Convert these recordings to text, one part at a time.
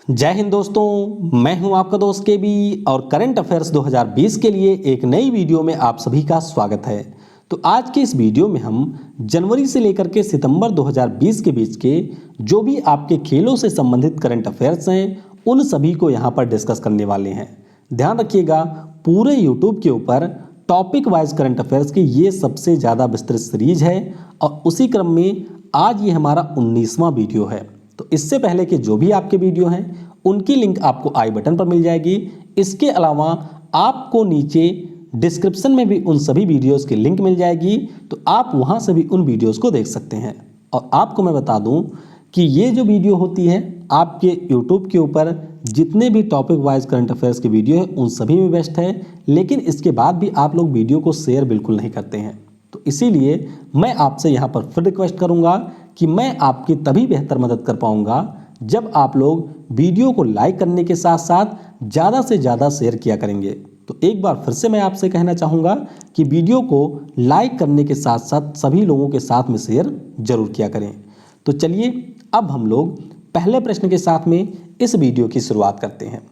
जय हिंद दोस्तों, मैं हूं आपका दोस्त के बी और करंट अफेयर्स 2020 के लिए एक नई वीडियो में आप सभी का स्वागत है। तो आज के इस वीडियो में हम जनवरी से लेकर के सितंबर 2020 के बीच के जो भी आपके खेलों से संबंधित करंट अफेयर्स हैं उन सभी को यहां पर डिस्कस करने वाले हैं। ध्यान रखिएगा, पूरे यूट्यूब के ऊपर टॉपिक वाइज करंट अफेयर्स की ये सबसे ज़्यादा विस्तृत सीरीज है और उसी क्रम में आज ये हमारा 19वां वीडियो है। तो इससे पहले के जो भी आपके वीडियो हैं उनकी लिंक आपको आई बटन पर मिल जाएगी। इसके अलावा आपको नीचे डिस्क्रिप्शन में भी उन सभी वीडियोस की लिंक मिल जाएगी, तो आप वहां से भी उन वीडियोस को देख सकते हैं। और आपको मैं बता दूं कि ये जो वीडियो होती है आपके यूट्यूब के ऊपर जितने भी टॉपिक वाइज करंट अफेयर्स के वीडियो है उन सभी में बेस्ट है, लेकिन इसके बाद भी आप लोग वीडियो को शेयर बिल्कुल नहीं करते हैं। तो इसीलिए मैं आपसे यहाँ पर फिर रिक्वेस्ट करूँगा कि मैं आपकी तभी बेहतर मदद कर पाऊँगा जब आप लोग वीडियो को लाइक करने के साथ साथ ज़्यादा से ज़्यादा शेयर किया करेंगे। तो एक बार फिर से मैं आपसे कहना चाहूँगा कि वीडियो को लाइक करने के साथ साथ सभी लोगों के साथ में शेयर जरूर किया करें। तो चलिए अब हम लोग पहले प्रश्न के साथ में इस वीडियो की शुरुआत करते हैं।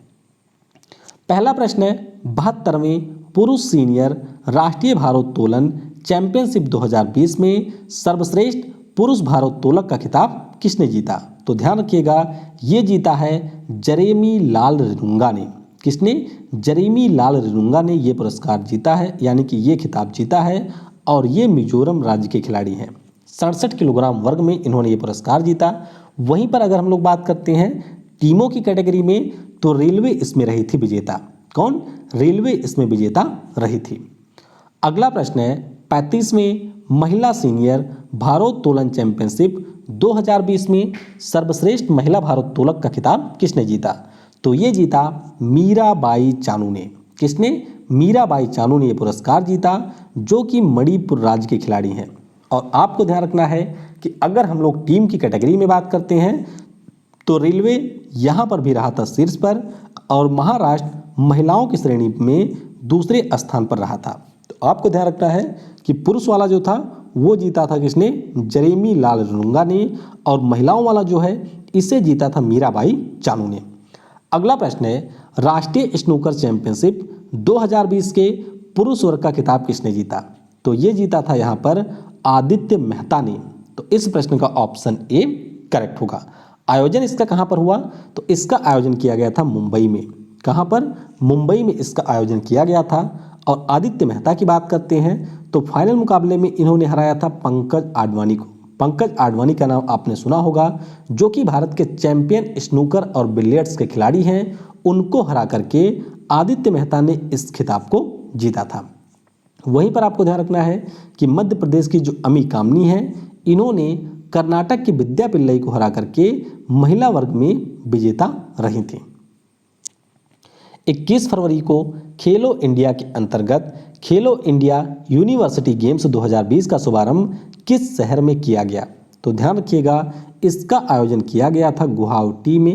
पहला प्रश्न है, 72वें पुरुष सीनियर राष्ट्रीय भारोत्तोलन चैंपियनशिप 2020 में सर्वश्रेष्ठ पुरुष भारोत्तोलक का खिताब किसने जीता? तो ध्यान रखिएगा, ये जीता है जरेमी लाल रिनुंगा ने। किसने? जरेमी लाल रिनुंगा ने ये पुरस्कार जीता है, यानी कि ये खिताब जीता है और ये मिजोरम राज्य के खिलाड़ी हैं। 67 किलोग्राम वर्ग में इन्होंने ये पुरस्कार जीता। वहीं पर अगर हम लोग बात करते हैं टीमों की कैटेगरी में, तो रेलवे इसमें रही थी विजेता। कौन? रेलवे इसमें विजेता रही थी। अगला प्रश्न है, 35वें महिला सीनियर भारोत्तोलन चैंपियनशिप 2020 में सर्वश्रेष्ठ महिला भारोत्तोलक का खिताब किसने जीता? तो ये जीता मीराबाई चानू ने। किसने? मीराबाई चानू ने ये पुरस्कार जीता, जो कि मणिपुर राज्य के खिलाड़ी हैं। और आपको ध्यान रखना है कि अगर हम लोग टीम की कैटेगरी में बात करते हैं तो रेलवे यहाँ पर भी रहा था शीर्ष पर और महाराष्ट्र महिलाओं की श्रेणी में दूसरे स्थान पर रहा था। तो आपको ध्यान रखना है कि पुरुष वाला जो था वो जीता था किसने? जरेमी लाल रिनुंगा ने, और महिलाओं वाला जो है इसे जीता था मीराबाई चानू ने। अगला प्रश्न है, राष्ट्रीय स्नूकर चैंपियनशिप 2020 के पुरुष वर्ग का खिताब किसने जीता? तो ये जीता था यहाँ पर आदित्य मेहता ने। तो इस प्रश्न का ऑप्शन ए करेक्ट होगा। आयोजन इसका कहाँ पर हुआ? तो इसका आयोजन किया गया था मुंबई में। कहाँ पर? मुंबई में इसका आयोजन किया गया था। और आदित्य मेहता की बात करते हैं तो फाइनल मुकाबले में इन्होंने हराया था पंकज आडवाणी को। पंकज आडवाणी का नाम आपने सुना होगा, जो कि भारत के चैंपियन स्नूकर और बिलियर्ड्स के खिलाड़ी हैं। उनको हरा करके आदित्य मेहता ने इस खिताब को जीता था। वहीं पर आपको ध्यान रखना है कि मध्य प्रदेश की जो अमी कामनी है, इन्होंने कर्नाटक की विद्या पिल्लई को हरा करके महिला वर्ग में विजेता रही थी। 21 फरवरी को खेलो इंडिया के अंतर्गत खेलो इंडिया यूनिवर्सिटी गेम्स 2020 का शुभारंभ किस शहर में किया गया? तो ध्यान रखिएगा, इसका आयोजन किया गया था गुवाहाटी में।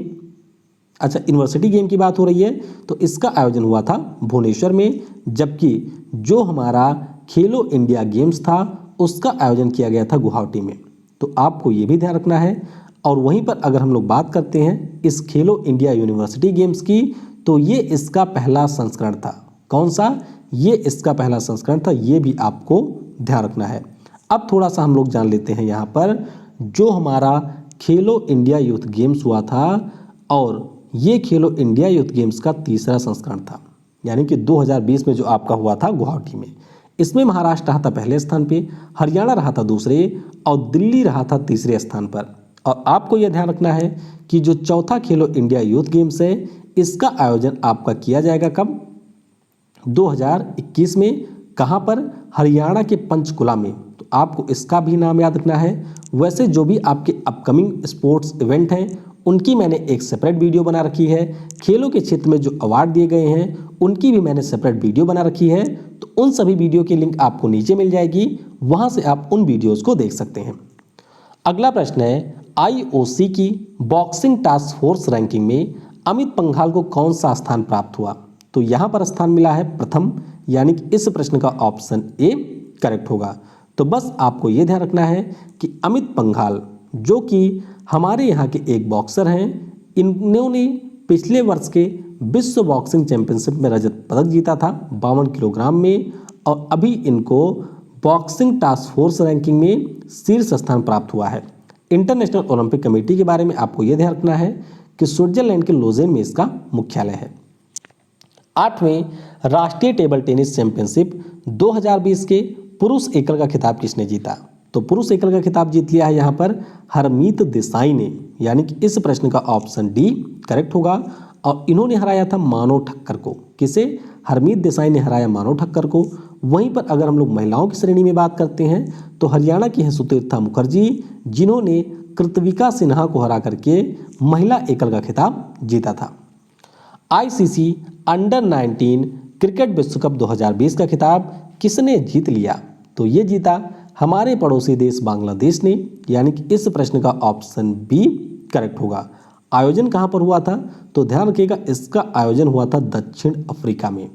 अच्छा, यूनिवर्सिटी गेम की बात हो रही है तो इसका आयोजन हुआ था भुवनेश्वर में, जबकि जो हमारा खेलो इंडिया गेम्स था उसका आयोजन किया गया था गुवाहाटी में। तो आपको ये भी ध्यान रखना है। और वहीं पर अगर हम लोग बात करते हैं इस खेलो इंडिया यूनिवर्सिटी गेम्स की, तो ये इसका पहला संस्करण था। कौन सा? ये इसका पहला संस्करण था, ये भी आपको ध्यान रखना है। अब थोड़ा सा हम लोग जान लेते हैं यहाँ पर जो हमारा खेलो इंडिया यूथ गेम्स हुआ था, और ये खेलो इंडिया यूथ गेम्स का तीसरा संस्करण था, यानी कि 2020 में जो आपका हुआ था गुवाहाटी में। इसमें महाराष्ट्र रहा था पहले स्थान पे, हरियाणा रहा था दूसरे और दिल्ली रहा था तीसरे स्थान पर। और आपको यह ध्यान रखना है कि जो चौथा खेलो इंडिया यूथ गेम्स है इसका आयोजन आपका किया जाएगा कब? 2021 में। कहाँ पर? हरियाणा के पंचकुला में। तो आपको इसका भी नाम याद रखना है। वैसे जो भी आपके अपकमिंग स्पोर्ट्स इवेंट हैं उनकी मैंने एक सेपरेट वीडियो बना रखी है। खेलों के क्षेत्र में जो अवार्ड दिए गए हैं उनकी भी मैंने सेपरेट वीडियो बना रखी है। तो उन सभी वीडियो की लिंक आपको नीचे मिल जाएगी, वहाँ से आप उन वीडियोज़ को देख सकते हैं। अगला प्रश्न है, IOC की बॉक्सिंग टास्क फोर्स रैंकिंग में अमित पंघाल को कौन सा स्थान प्राप्त हुआ? तो यहाँ पर स्थान मिला है प्रथम, यानी कि इस प्रश्न का ऑप्शन ए करेक्ट होगा। तो बस आपको ये ध्यान रखना है कि अमित पंघाल जो कि हमारे यहाँ के एक बॉक्सर हैं, इन्होंने पिछले वर्ष के विश्व बॉक्सिंग चैंपियनशिप में रजत पदक जीता था 52 किलोग्राम में, और अभी इनको बॉक्सिंग टास्क फोर्स रैंकिंग में शीर्ष स्थान प्राप्त हुआ है। इंटरनेशनल ओलंपिक कमेटी के बारे में आपको यह ध्यान रखना है कि स्विट्जरलैंड के लोजेन में इसका मुख्यालय है। 8वें राष्ट्रीय टेबल टेनिस चैंपियनशिप 2020 के पुरुष एकल का खिताब किसने जीता? तो पुरुष एकल का खिताब जीत लिया है यहाँ पर हरमीत देसाई ने, यानी कि इस प्रश्न का ऑप्शन डी करेक्ट होगा। और इन्होंने हराया था मानव ठक्कर को। किसे? हरमीत देसाई ने हराया मानव ठक्कर को। वहीं पर अगर हम लोग महिलाओं की श्रेणी में बात करते हैं तो हरियाणा की है सुतीर्था मुखर्जी, जिन्होंने कृतविका सिन्हा को हरा करके महिला एकल का खिताब जीता था। आईसीसी अंडर 19 क्रिकेट विश्व कप 2020 का खिताब किसने जीत लिया? तो ये जीता हमारे पड़ोसी देश बांग्लादेश ने, यानी कि इस प्रश्न का ऑप्शन बी करेक्ट होगा। आयोजन कहाँ पर हुआ था? तो ध्यान रखिएगा, इसका आयोजन हुआ था दक्षिण अफ्रीका में,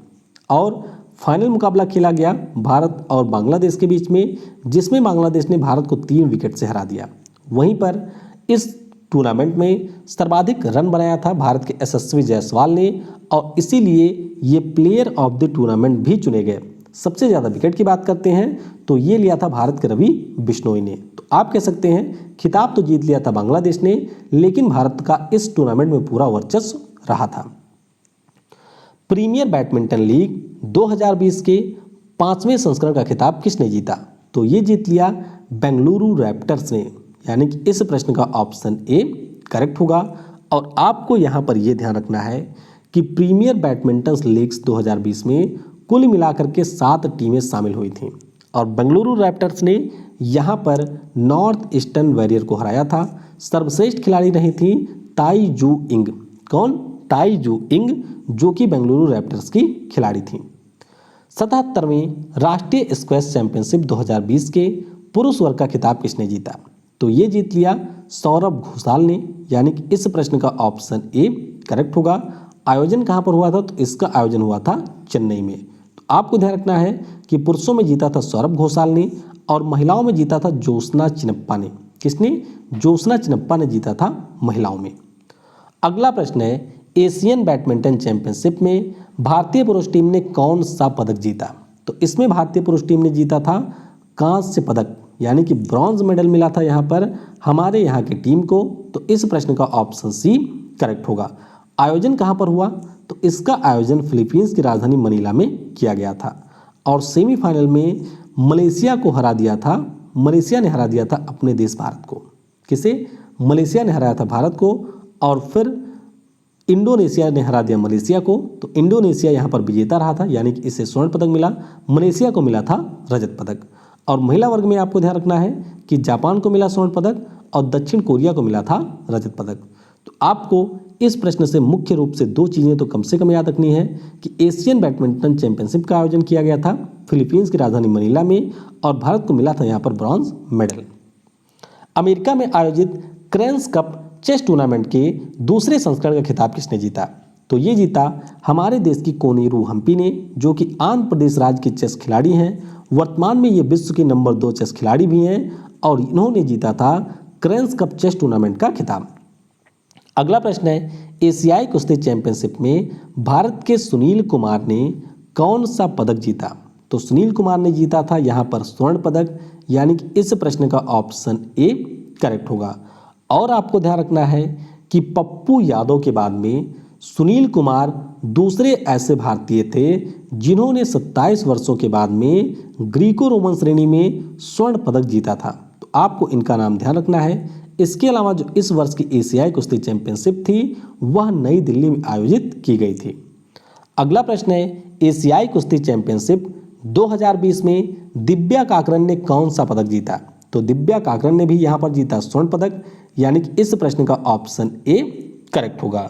और फाइनल मुकाबला खेला गया भारत और बांग्लादेश के बीच में, जिसमें बांग्लादेश ने भारत को 3 विकेट से हरा दिया। वहीं पर इस टूर्नामेंट में सर्वाधिक रन बनाया था भारत के यशस्वी जायसवाल ने, और इसीलिए ये प्लेयर ऑफ द टूर्नामेंट भी चुने गए। सबसे ज़्यादा विकेट की बात करते हैं तो ये लिया था भारत के रवि बिश्नोई ने। तो आप कह सकते हैं खिताब तो जीत लिया था बांग्लादेश ने, लेकिन भारत का इस टूर्नामेंट में पूरा वर्चस्व रहा था। प्रीमियर बैडमिंटन लीग 2020 के 5वें संस्करण का खिताब किसने जीता? तो ये जीत लिया बेंगलुरु रैप्टर्स ने, यानी कि इस प्रश्न का ऑप्शन ए करेक्ट होगा। और आपको यहाँ पर यह ध्यान रखना है कि प्रीमियर बैडमिंटन लीग्स 2020 में कुल मिलाकर के 7 टीमें शामिल हुई थीं, और बेंगलुरु रैप्टर्स ने यहाँ पर नॉर्थ ईस्टर्न वॉरियर को हराया था। सर्वश्रेष्ठ खिलाड़ी रही थी ताई जू इंग। कौन? ताई जू इंग, जो कि बेंगलुरु रैप्टर्स की खिलाड़ी थी। 77वें राष्ट्रीय स्क्वैश चैंपियनशिप 2020 के पुरुष वर्ग का खिताब किसने जीता? तो ये जीत लिया सौरभ घोषाल ने, यानी कि इस प्रश्न का ऑप्शन ए करेक्ट होगा। आयोजन कहाँ पर हुआ था? तो इसका आयोजन हुआ था चेन्नई में। तो आपको ध्यान रखना है कि पुरुषों में जीता था सौरभ घोषाल ने, और महिलाओं में जीता था ज्योत्सना चिनप्पा ने। किसने? ज्योत्सना चिनप्पा ने जीता था महिलाओं में। अगला प्रश्न है, एशियन बैडमिंटन चैंपियनशिप में भारतीय पुरुष टीम ने कौन सा पदक जीता? तो इसमें भारतीय पुरुष टीम ने जीता था कांस्य पदक, यानी कि ब्रॉन्ज मेडल मिला था यहाँ पर हमारे यहाँ की टीम को। तो इस प्रश्न का ऑप्शन सी करेक्ट होगा। आयोजन कहाँ पर हुआ? तो इसका आयोजन फिलीपींस की राजधानी मनीला में किया गया था, और सेमीफाइनल में मलेशिया को हरा दिया था। मलेशिया ने हरा दिया था अपने देश भारत को। किसे? मलेशिया ने हराया था भारत को, और फिर इंडोनेशिया ने हरा दिया मलेशिया को। तो इंडोनेशिया यहाँ पर विजेता रहा था, यानी कि इसे स्वर्ण पदक मिला, मलेशिया को मिला था रजत पदक। और महिला वर्ग में आपको ध्यान रखना है कि जापान को मिला स्वर्ण पदक और दक्षिण कोरिया को मिला था रजत पदक। तो आपको इस प्रश्न से मुख्य रूप से 2 चीज़ें तो कम से कम याद रखनी है कि एशियन बैडमिंटन चैंपियनशिप का आयोजन किया गया था फिलीपींस की राजधानी मनीला में, और भारत को मिला था यहाँ पर ब्रॉन्ज मेडल। अमेरिका में आयोजित क्रेन्स कप चेस टूर्नामेंट के दूसरे संस्करण का खिताब किसने जीता? तो ये जीता हमारे देश की कोनेरू हम्पी ने, जो कि आंध्र प्रदेश राज्य की चेस खिलाड़ी हैं। वर्तमान में ये विश्व की नंबर 2 चेस खिलाड़ी भी हैं, और इन्होंने जीता था क्रेन्स कप चेस टूर्नामेंट का खिताब। अगला प्रश्न है, एशियाई कुश्ती चैंपियनशिप में भारत के सुनील कुमार ने कौन सा पदक जीता? तो सुनील कुमार ने जीता था यहाँ पर स्वर्ण पदक, यानी कि इस प्रश्न का ऑप्शन ए करेक्ट होगा। और आपको ध्यान रखना है कि पप्पू यादव के बाद में सुनील कुमार दूसरे ऐसे भारतीय थे जिन्होंने 27 वर्षों के बाद में ग्रीको रोमन श्रेणी में स्वर्ण पदक जीता था। तो आपको इनका नाम ध्यान रखना है। इसके अलावा जो इस वर्ष की एशियाई कुश्ती चैंपियनशिप थी वह नई दिल्ली में आयोजित की गई थी। अगला प्रश्न है, एशियाई कुश्ती चैंपियनशिप 2020 में दिव्या काकरन ने कौन सा पदक जीता? तो दिव्या काकरन ने भी यहाँ पर जीता स्वर्ण पदक, यानी कि इस प्रश्न का ऑप्शन ए करेक्ट होगा।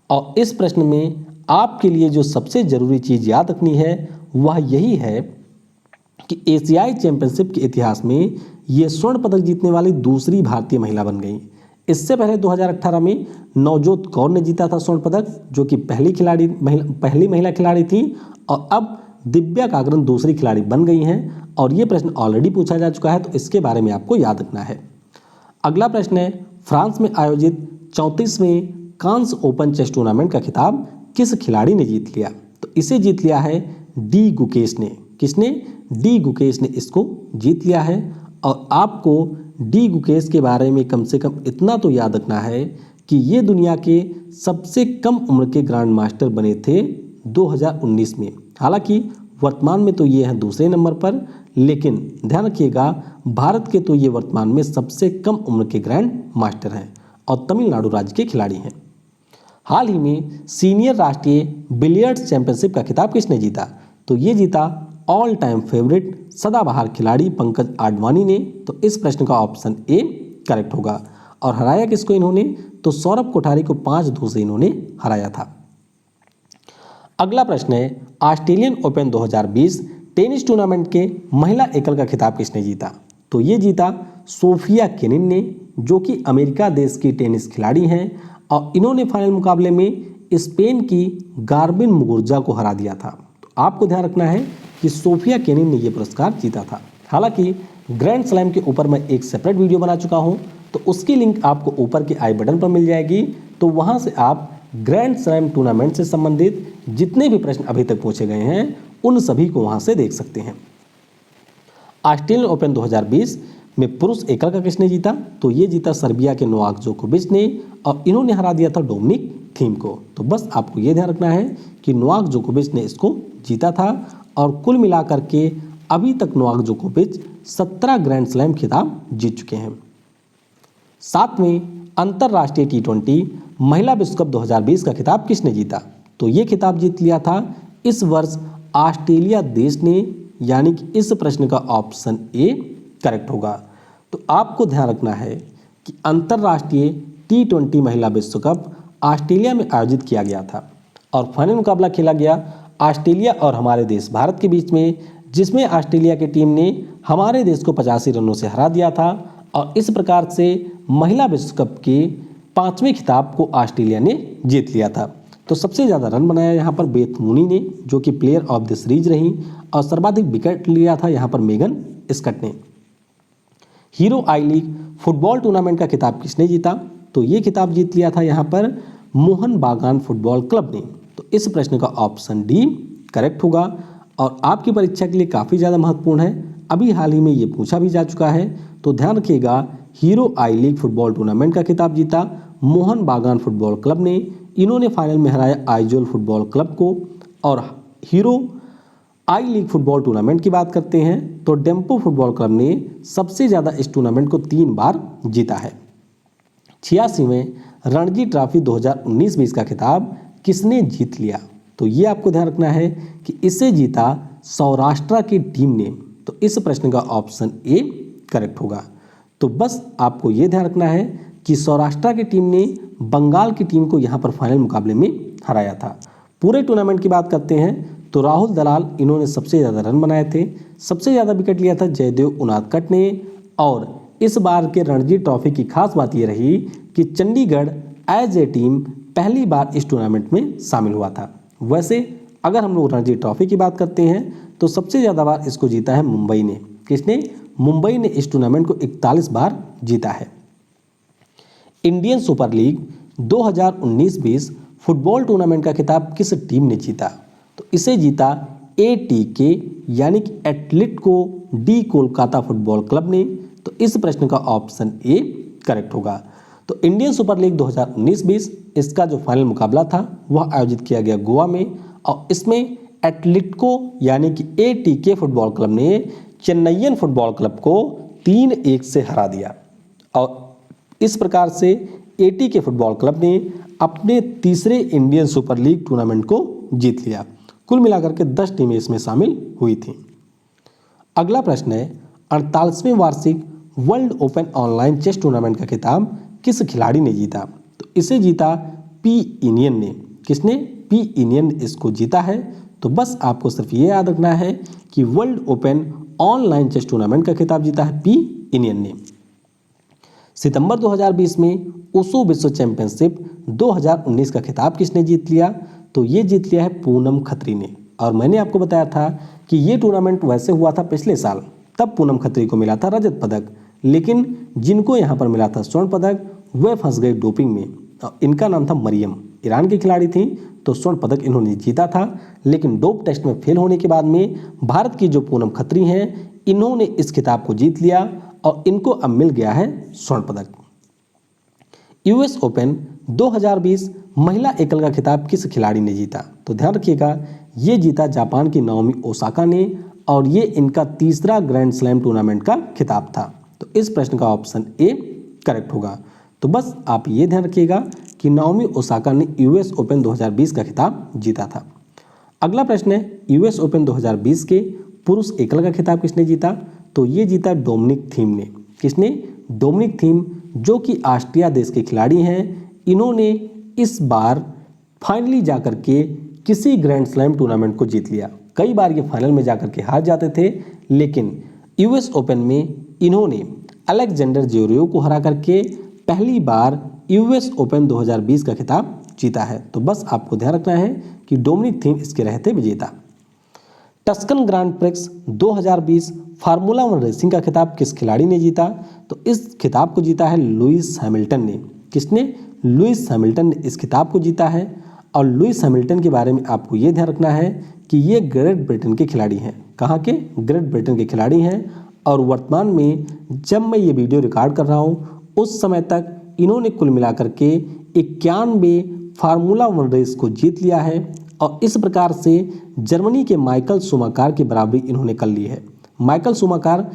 और इस प्रश्न में आपके लिए जो सबसे जरूरी चीज़ याद रखनी है वह यही है कि एशियाई चैंपियनशिप के इतिहास में ये स्वर्ण पदक जीतने वाली दूसरी भारतीय महिला बन गई। इससे पहले 2018 में नवजोत कौर ने जीता था स्वर्ण पदक, जो कि पहली महिला खिलाड़ी थी, और अब दिव्या काकरन दूसरी खिलाड़ी बन गई हैं। और ये प्रश्न ऑलरेडी पूछा जा चुका है, तो इसके बारे में आपको याद रखना है। अगला प्रश्न है, फ्रांस में आयोजित 34वें कांस ओपन चेस टूर्नामेंट का खिताब किस खिलाड़ी ने जीत लिया? तो इसे जीत लिया है डी गुकेश ने। किसने? डी गुकेश ने इसको जीत लिया है। और आपको डी गुकेश के बारे में कम से कम इतना तो याद रखना है कि ये दुनिया के सबसे कम उम्र के ग्रैंड मास्टर बने थे 2019 में। हालांकि वर्तमान में तो ये हैं दूसरे नंबर पर, लेकिन ध्यान रखिएगा भारत के तो ये वर्तमान में सबसे कम उम्र के ग्रैंड मास्टर हैं और तमिलनाडु राज्य के खिलाड़ी हैं। हाल ही में सीनियर राष्ट्रीय बिलियर्ड्स चैंपियनशिप का खिताब किसने जीता? तो ये जीता ऑल टाइम फेवरेट सदाबहार खिलाड़ी पंकज आडवाणी ने। तो इस प्रश्न का ऑप्शन ए करेक्ट होगा। और हराया किसको इन्होंने? तो सौरभ कोठारी को 5-2 से इन्होंने हराया था। अगला प्रश्न है ऑस्ट्रेलियन ओपन 2020 टेनिस टूर्नामेंट के महिला एकल का खिताब किसने जीता? तो ये जीता सोफिया केनिन ने, जो कि अमेरिका देश की टेनिस खिलाड़ी हैं और इन्होंने फाइनल मुकाबले में स्पेन की गार्बिन मुगुरुजा को हरा दिया था। तो आपको ध्यान रखना है कि सोफिया केनिन ने यह पुरस्कार जीता था। हालांकि ग्रैंड स्लैम के ऊपर मैं एक सेपरेट वीडियो बना चुका हूं, तो उसकी लिंक आपको ऊपर के आई बटन पर मिल जाएगी। तो वहां से आप ग्रैंड स्लैम टूर्नामेंट से संबंधित जितने भी प्रश्न अभी तक पूछे गए हैं उन सभी को वहां से देख सकते हैं। ऑस्ट्रेलियन ओपन 2020 में पुरुष एकल का किसने जीता? तो ये जीता सर्बिया के नोवाक जोकोविच ने और इन्होंने हरा दिया था डोमिनिक थीम को। तो बस आपको ये ध्यान रखना है कि नोवाक जोकोविच ने इसको जीता था और कुल मिलाकर के अभी तक नोवाक जोकोविच 17 ग्रैंड स्लैम खिताब जीत चुके हैं। 7वें अंतर्राष्ट्रीय T20 महिला विश्व कप 2020 का खिताब किसने जीता? तो ये खिताब जीत लिया था इस वर्ष ऑस्ट्रेलिया देश ने, यानी कि इस प्रश्न का ऑप्शन ए करेक्ट होगा। तो आपको ध्यान रखना है कि अंतर्राष्ट्रीय T20 महिला विश्व कप ऑस्ट्रेलिया में आयोजित किया गया था और फाइनल मुकाबला खेला गया ऑस्ट्रेलिया और हमारे देश भारत के बीच में, जिसमें ऑस्ट्रेलिया की टीम ने हमारे देश को 85 रनों से हरा दिया था और इस प्रकार से महिला विश्व कप के 5वें खिताब को ऑस्ट्रेलिया ने जीत लिया था। तो सबसे ज़्यादा रन बनाया यहाँ पर बेथ मूनी ने, जो कि प्लेयर ऑफ द सीरीज रही, और सर्वाधिक विकेट लिया था यहाँ पर मेगन स्कट ने। हीरो आई लीग फुटबॉल टूर्नामेंट का खिताब किसने जीता? तो ये खिताब जीत लिया था यहाँ पर मोहन बागान फुटबॉल क्लब ने। तो इस प्रश्न का ऑप्शन डी करेक्ट होगा और आपकी परीक्षा के लिए काफ़ी ज़्यादा महत्वपूर्ण है। अभी हाल ही में ये पूछा भी जा चुका है, तो ध्यान रखिएगा हीरो आई लीग फुटबॉल टूर्नामेंट का खिताब जीता मोहन बागान फुटबॉल क्लब ने। इन्होंने फाइनल में हराया आइजोल फुटबॉल क्लब को। और हीरो आई लीग फुटबॉल टूर्नामेंट की बात करते हैं तो डेम्पो फुटबॉल क्लब ने सबसे ज़्यादा इस टूर्नामेंट को 3 बार जीता है। 86वें रणजी ट्रॉफी 2019-20 का खिताब किसने जीत लिया? तो ये आपको ध्यान रखना है कि इसे जीता सौराष्ट्र की टीम ने। तो इस प्रश्न का ऑप्शन ए करेक्ट होगा। तो बस आपको ये ध्यान रखना है कि सौराष्ट्र की टीम ने बंगाल की टीम को यहाँ पर फाइनल मुकाबले में हराया था। पूरे टूर्नामेंट की बात करते हैं तो राहुल दलाल इन्होंने सबसे ज़्यादा रन बनाए थे, सबसे ज़्यादा विकेट लिया था जयदेव उनादकट ने। और इस बार के रणजी ट्रॉफी की खास बात ये रही कि चंडीगढ़ एज ए टीम पहली बार इस टूर्नामेंट में शामिल हुआ था। वैसे अगर हम लोग रणजी ट्रॉफी की बात करते हैं तो सबसे ज़्यादा बार इसको जीता है मुंबई ने। किसने? मुंबई ने इस टूर्नामेंट को 41 बार जीता है। Indian super league 2019-20 football tournament का खिताब किस टीम ने जीता? तो इसे जीता ATK यानी कि Atletico D Kolkata football club ने। तो इस प्रश्न का ऑप्शन ए करेक्ट होगा। तो इंडियन सुपर लीग 2019-20 इसका जो फाइनल मुकाबला था वह आयोजित किया गया गोवा में और इसमें एटलेटिको यानी कि ATK फुटबॉल क्लब ने चेन्नईयन फुटबॉल क्लब को 3-1 से हरा दिया और इस प्रकार से ATK फुटबॉल क्लब ने अपने तीसरे इंडियन सुपर लीग टूर्नामेंट को जीत लिया। कुल मिलाकर के 10 टीमें इसमें शामिल हुई थीं। अगला प्रश्न है 48वें वार्षिक world open online chess tournament का खिताब किस खिलाड़ी ने जीता? तो इसे जीता पी इनियन ने। किसने? पी इनियन ने इसको जीता है। तो बस आपको सिर्फ ये याद रखना है कि world open online chess tournament का खिताब जीता है पी इनियन ने। सितंबर 2020 में ओशो विश्व चैंपियनशिप 2019 का खिताब किसने जीत लिया? तो ये जीत लिया है पूनम खत्री ने। और मैंने आपको बताया था कि ये टूर्नामेंट वैसे हुआ था पिछले साल, तब पूनम खत्री को मिला था रजत पदक, लेकिन जिनको यहाँ पर मिला था स्वर्ण पदक वह फंस गए डोपिंग में। इनका नाम था मरियम, ईरान की खिलाड़ी थी। तो स्वर्ण पदक इन्होंने जीता था, लेकिन डोप टेस्ट में फेल होने के बाद में भारत की जो पूनम खत्री हैं, इन्होंने इस खिताब को जीत लिया और इनको अब मिल गया है स्वर्ण पदक। यूएस ओपन 2020 महिला एकल का खिताब किस खिलाड़ी ने जीता? तो ध्यान रखिएगा, ये जीता जापान की नाओमी ओसाका ने और ये इनका तीसरा ग्रैंड स्लैम टूर्नामेंट का खिताब था। तो इस प्रश्न का ऑप्शन ए करेक्ट होगा। तो बस आप ये ध्यान रखिएगा कि नाओमी ओसाका ने यूएस ओपन 2020 का खिताब जीता था। अगला प्रश्न है, यूएस ओपन 2020 के पुरुष एकल का खिताब किसने जीता? तो ये जीता डोमिनिक थीम ने। किसने? डोमिनिक थीम, जो कि ऑस्ट्रिया देश के खिलाड़ी हैं। इन्होंने इस बार फाइनली जाकर के किसी ग्रैंड स्लैम टूर्नामेंट को जीत लिया। कई बार ये फाइनल में जाकर के हार जाते थे, लेकिन यूएस ओपन में इन्होंने अलेक्जेंडर ज्वेरेव को हरा करके पहली बार यूएस ओपन 2020 का खिताब जीता है। तो बस आपको ध्यान रखना है कि डोमिनिक थीम इसके रहते विजेता। Tuscan grand prix 2020 formula 1 racing का खिताब किस खिलाड़ी ने जीता? तो इस खिताब को जीता है लुइस हैमिल्टन ने। किसने? लुइस हैमिल्टन ने इस खिताब को जीता है। और लुइस हैमिल्टन के बारे में आपको ये ध्यान रखना है कि ये ग्रेट ब्रिटेन के खिलाड़ी हैं। कहाँ के? ग्रेट ब्रिटेन के खिलाड़ी हैं। और वर्तमान में जब मैं ये वीडियो रिकॉर्ड कर रहा हूँ, उस समय तक इन्होंने कुल मिलाकर के 91 फार्मूला 1 रेस को जीत लिया है। और इस प्रकार से जर्मनी के माइकल शूमाकर की बराबरी इन्होंने कर ली है। माइकल शूमाकर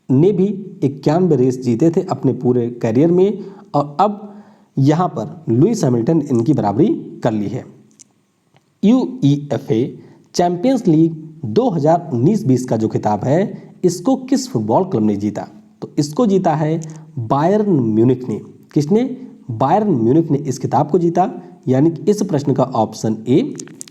ने भी 91 रेस जीते थे अपने पूरे करियर में, और अब यहाँ पर लुइस हैमिल्टन इनकी बराबरी कर ली है। यूईएफए चैंपियंस लीग 2019-20 का जो खिताब है, इसको किस फुटबॉल क्लब ने जीता? तो इसको जीता है बायर्न म्यूनिख ने। किसने? बायर्न म्यूनिख ने इस खिताब को जीता, यानी कि इस प्रश्न का ऑप्शन ए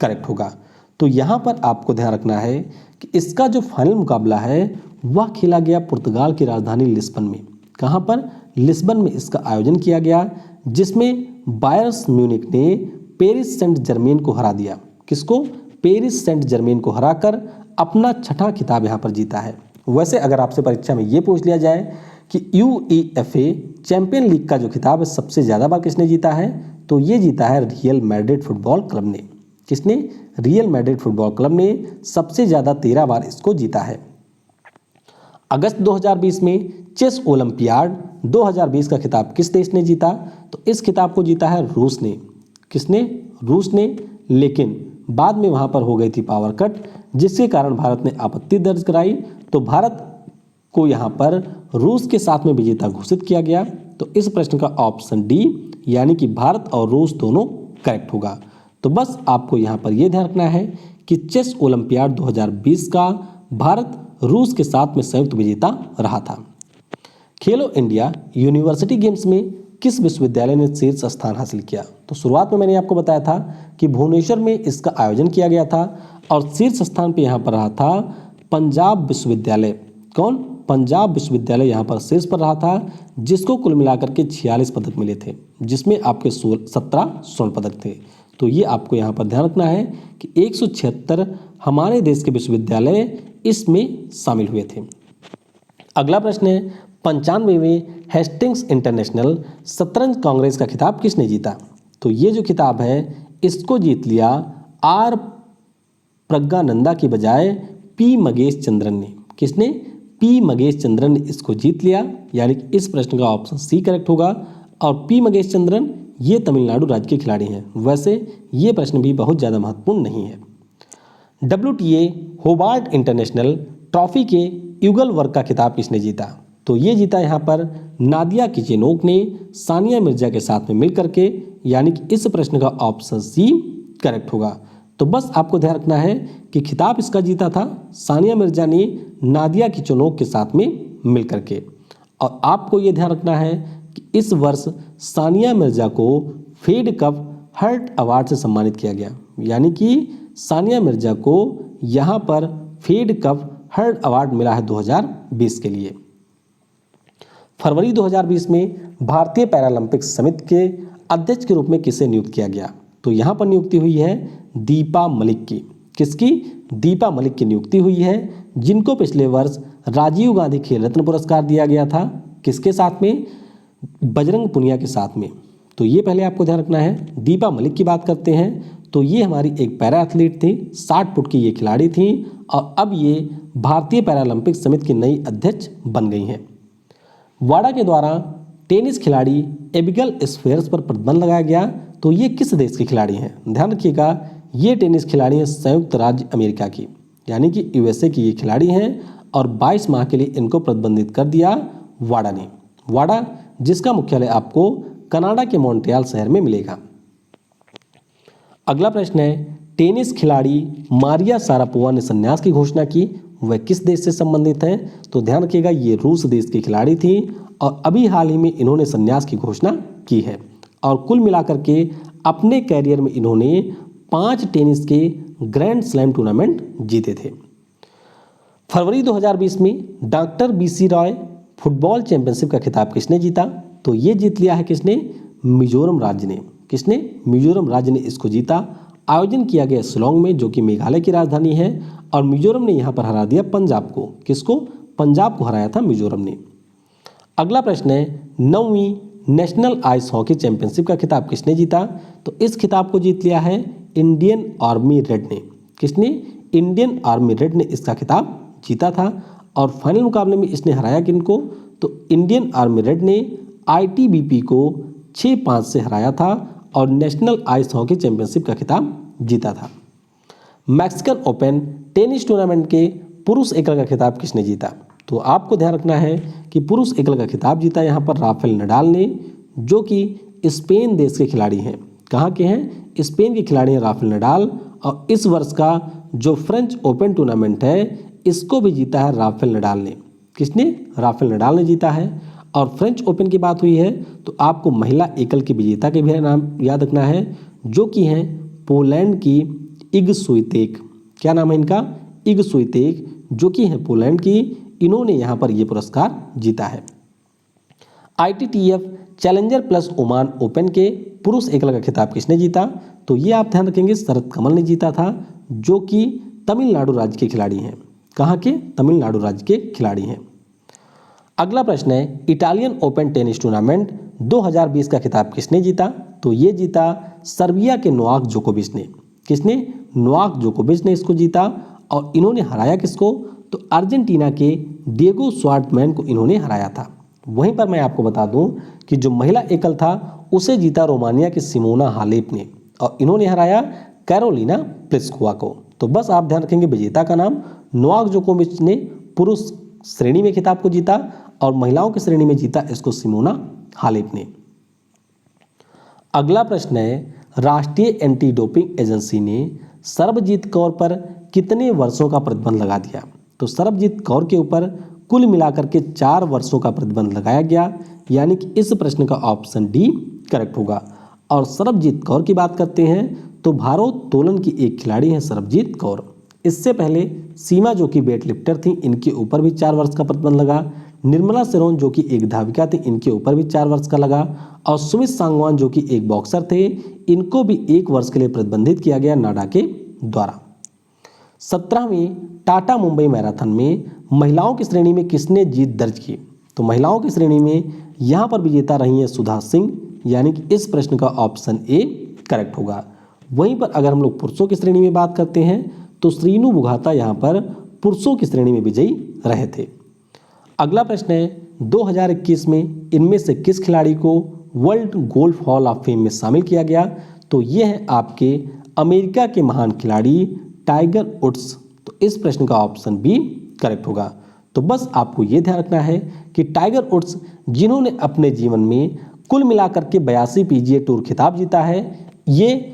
करेक्ट होगा। तो यहाँ पर आपको ध्यान रखना है कि इसका जो फाइनल मुकाबला है वह खेला गया पुर्तगाल की राजधानी लिस्बन में। कहाँ पर? लिस्बन में इसका आयोजन किया गया, जिसमें बायर्न म्यूनिख ने पेरिस सेंट जर्मेन को हरा दिया। किसको? पेरिस सेंट जर्मेन को हराकर अपना छठा खिताब यहाँ पर जीता है। वैसे अगर आपसे परीक्षा में ये पूछ लिया जाए कि यूईएफए चैंपियन लीग का जो खिताब है सबसे ज़्यादा बार किसने जीता है, तो ये जीता है रियल मैड्रिड फुटबॉल क्लब ने। किसने? रियल मैड्रिड फुटबॉल क्लब ने सबसे ज़्यादा 13 बार इसको जीता है। अगस्त 2020 में चेस ओलंपियाड 2020 का खिताब किस देश ने जीता? तो इस खिताब को जीता है रूस ने। किसने? रूस ने। लेकिन बाद में वहाँ पर हो गई थी पावर कट, जिसके कारण भारत ने आपत्ति दर्ज कराई। तो भारत को यहाँ पर रूस के साथ में विजेता घोषित किया गया। तो इस प्रश्न का ऑप्शन डी, यानी कि भारत और रूस दोनों करेक्ट होगा। तो बस आपको यहाँ पर यह ध्यान रखना है कि चेस ओलंपियाड 2020 का भारत रूस के साथ में संयुक्त विजेता रहा था। खेलो इंडिया यूनिवर्सिटी गेम्स में किस विश्वविद्यालय ने शीर्ष स्थान हासिल किया? तो शुरुआत में मैंने आपको बताया था कि भुवनेश्वर में इसका आयोजन किया गया था और शीर्ष स्थान पे यहाँ पर रहा था पंजाब विश्वविद्यालय। कौन? पंजाब विश्वविद्यालय यहाँ पर शीर्ष पर रहा था, जिसको कुल मिलाकर के 46 पदक मिले थे, जिसमें आपके 17 स्वर्ण पदक थे। तो ये आपको यहाँ पर ध्यान रखना है कि 176 हमारे देश के विश्वविद्यालय इसमें शामिल हुए थे। अगला प्रश्न है, 95वें हेस्टिंग्स इंटरनेशनल शतरंज कांग्रेस का खिताब किसने जीता? तो ये जो खिताब है इसको जीत लिया आर प्रज्ञानंदा की बजाय पी मगेश चंद्रन ने। किसने? पी मगेश चंद्रन ने इसको जीत लिया, यानी कि इस प्रश्न का ऑप्शन सी करेक्ट होगा। और पी मगेश चंद्रन ये तमिलनाडु राज्य के खिलाड़ी हैं। वैसे ये प्रश्न भी बहुत ज़्यादा महत्वपूर्ण नहीं है। WTA होबार्ट इंटरनेशनल ट्रॉफी के युगल वर्ग का खिताब किसने जीता? तो ये जीता यहाँ पर नादिया किचेनोक ने सानिया मिर्जा के साथ में मिलकर के, यानी कि इस प्रश्न का ऑप्शन सी करेक्ट होगा। तो बस आपको ध्यान रखना है कि खिताब इसका जीता था सानिया मिर्जा ने नादिया किचेनोक के साथ में मिलकर के। और आपको ये ध्यान रखना है कि इस वर्ष सानिया मिर्जा को फेड कप हर्ट अवार्ड से सम्मानित किया गया, यानी कि सानिया मिर्जा को यहाँ पर फेड कप हर्ट अवार्ड मिला है 2020 के लिए। फरवरी 2020 में भारतीय पैरालंपिक समिति के अध्यक्ष के रूप में किसे नियुक्त किया गया? तो यहाँ पर नियुक्ति हुई है दीपा मलिक की। किसकी? दीपा मलिक की नियुक्ति हुई है, जिनको पिछले वर्ष राजीव गांधी खेल रत्न पुरस्कार दिया गया था। किसके साथ में? बजरंग पुनिया के साथ में। तो ये पहले आपको ध्यान रखना है। दीपा मलिक की बात करते हैं तो ये हमारी एक पैरा एथलीट थी, 60 फुट की ये खिलाड़ी थी और अब ये भारतीय पैरालंपिक समिति की नई अध्यक्ष बन गई हैं। वाडा के द्वारा टेनिस खिलाड़ी एबिगेल स्फेयर्स पर प्रतिबंध लगाया गया, तो ये किस देश की खिलाड़ी हैं? ध्यान रखिएगा, ये टेनिस खिलाड़ी हैं संयुक्त राज्य अमेरिका की, यानी कि यूएसए की ये खिलाड़ी हैं और 22 माह के लिए इनको प्रतिबंधित कर दिया वाडा ने। वाडा जिसका मुख्यालय आपको कनाडा के मॉन्ट्रियल शहर में मिलेगा। अगला प्रश्न है, टेनिस खिलाड़ी मारिया शारापोवा ने संन्यास की घोषणा की, वह किस देश से संबंधित है? तो ध्यान रखिएगा, ये रूस देश की खिलाड़ी थी और अभी हाल ही में इन्होंने संन्यास की घोषणा की है और कुल मिलाकर के अपने कैरियर में इन्होंने 5 टेनिस के ग्रैंड स्लैम टूर्नामेंट जीते थे। फरवरी 2020 में doctor BC Roy football championship का खिताब किसने जीता? तो ये जीत लिया है किसने? मिजोरम राज्य ने। किसने? मिजोरम राज्य ने इसको जीता। आयोजन किया गया शिलोंग में, जो कि मेघालय की राजधानी है, और मिजोरम ने यहाँ पर हरा दिया पंजाब को। किसको? पंजाब को हराया था मिजोरम ने। अगला प्रश्न है, 9वीं नेशनल आइस हॉकी चैंपियनशिप का खिताब किसने जीता? तो इस खिताब को जीत लिया है इंडियन आर्मी रेड ने। किसने? इंडियन आर्मी रेड ने इसका खिताब जीता था और फाइनल मुकाबले में इसने हराया किनको? तो इंडियन आर्मी रेड ने आईटीबीपी को 6-5 से हराया था और नेशनल आइस हॉकी चैंपियनशिप का खिताब जीता था। मैक्सिकन ओपन टेनिस टूर्नामेंट के पुरुष एकल का खिताब किसने जीता? तो आपको ध्यान रखना है कि पुरुष एकल का खिताब जीता यहाँ पर राफेल नडाल ने, जो कि स्पेन देश के खिलाड़ी हैं। कहाँ के हैं? स्पेन के खिलाड़ी हैं राफेल नडाल। और इस वर्ष का जो फ्रेंच ओपन टूर्नामेंट है इसको भी जीता है राफेल नडाल ने। किसने? राफेल नडाल ने जीता है। और फ्रेंच ओपन की बात हुई है तो आपको महिला एकल के विजेता के भी नाम याद रखना है, जो कि हैं पोलैंड की इग स्वितेक। क्या नाम है इनका? इग स्वितेक, जो कि हैं पोलैंड की। इन्होंने यहाँ पर ये पुरस्कार जीता है। ITTF challenger plus Oman open के पुरुष एकल का खिताब किसने जीता? तो ये आप ध्यान रखेंगे शरद कमल ने जीता था, जो कि तमिलनाडु राज्य के खिलाड़ी हैं। कहाँ के? तमिलनाडु राज्य के खिलाड़ी हैं। अगला प्रश्न है, इटालियन ओपन टेनिस टूर्नामेंट 2020 का खिताब किसने जीता? तो ये जीता सर्बिया के नोवाक जोकोविच ने। किसने? नोवाक जोकोविच ने इसको जीता और इन्होंने हराया किसको? तो अर्जेंटीना के डिएगो स्वार्टमैन को इन्होंने हराया था। वहीं पर मैं आपको बता दूं कि जो महिला एकल था उसे जीता रोमानिया के सिमोना हालेप ने और इन्होंने हराया कैरोलिना प्लिस्कोवा को। तो बस आप ध्यान रखेंगे विजेता का नाम। नोवाक जोकोविच ने पुरुष श्रेणी में खिताब को जीता और महिलाओं की श्रेणी में जीता इसको सिमोना हालेप ने। अगला प्रश्न है, राष्ट्रीय एंटी डोपिंग एजेंसी ने सरबजीत कौर पर कितने वर्षों का प्रतिबंध लगा दिया? तो सरबजीत कौर के ऊपर कुल मिलाकर के 4 वर्षों का प्रतिबंध लगाया गया, यानी कि इस प्रश्न का ऑप्शन डी करेक्ट होगा। और सरबजीत कौर की बात करते हैं तो भारोत्तोलन की एक खिलाड़ी हैं सरबजीत कौर। इससे पहले सीमा जो कि वेट लिफ्टर थी, इनके ऊपर भी 4 वर्ष का प्रतिबंध लगा। निर्मला सिरोन जो कि एक धाविका थी, इनके ऊपर भी 4 वर्ष का लगा। और सुमित सांगवान जो कि एक बॉक्सर थे, इनको भी 1 वर्ष के लिए प्रतिबंधित किया गया नाडा के द्वारा। 17वीं टाटा मुंबई मैराथन में महिलाओं की श्रेणी में किसने जीत दर्ज की? तो महिलाओं की श्रेणी में यहाँ पर विजेता रही है सुधा सिंह, यानी कि इस प्रश्न का ऑप्शन ए करेक्ट होगा। वहीं पर अगर हम लोग पुरुषों की श्रेणी में बात करते हैं तो श्रीनु बुघाता यहाँ पर पुरुषों की श्रेणी में विजयी रहे थे। अगला प्रश्न है, 2021 में इनमें से किस खिलाड़ी को world golf hall of fame में शामिल किया गया? तो ये है आपके अमेरिका के महान खिलाड़ी टाइगर वुड्स। तो इस प्रश्न का ऑप्शन बी करेक्ट होगा। तो बस आपको ये ध्यान रखना है कि टाइगर वुड्स जिन्होंने अपने जीवन में कुल मिलाकर के 82 PGA टूर खिताब जीता है, ये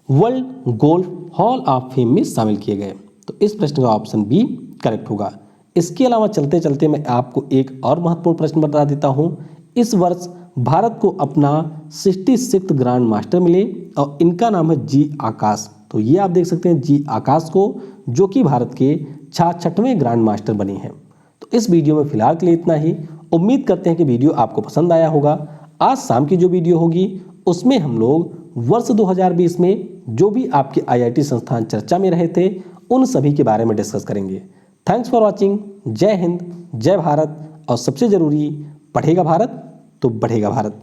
world golf hall of fame में शामिल किए गए। तो इस प्रश्न का ऑप्शन बी करेक्ट होगा। इसके अलावा चलते चलते मैं आपको एक और महत्वपूर्ण प्रश्न बता देता हूं। इस वर्ष भारत को अपना 66th ग्रैंड मास्टर मिले और इनका नाम है जी आकाश। तो ये आप देख सकते हैं जी आकाश को, जो कि भारत के 66वें ग्रैंड मास्टर बने हैं। तो इस वीडियो में फिलहाल के लिए इतना ही। उम्मीद करते हैं कि वीडियो आपको पसंद आया होगा। आज शाम की जो वीडियो होगी उसमें हम लोग वर्ष 2020 में जो भी आपके IIT संस्थान चर्चा में रहे थे उन सभी के बारे में डिस्कस करेंगे। Thanks for watching. जय हिंद, जय भारत और सबसे जरूरी, पढ़ेगा भारत तो बढ़ेगा भारत।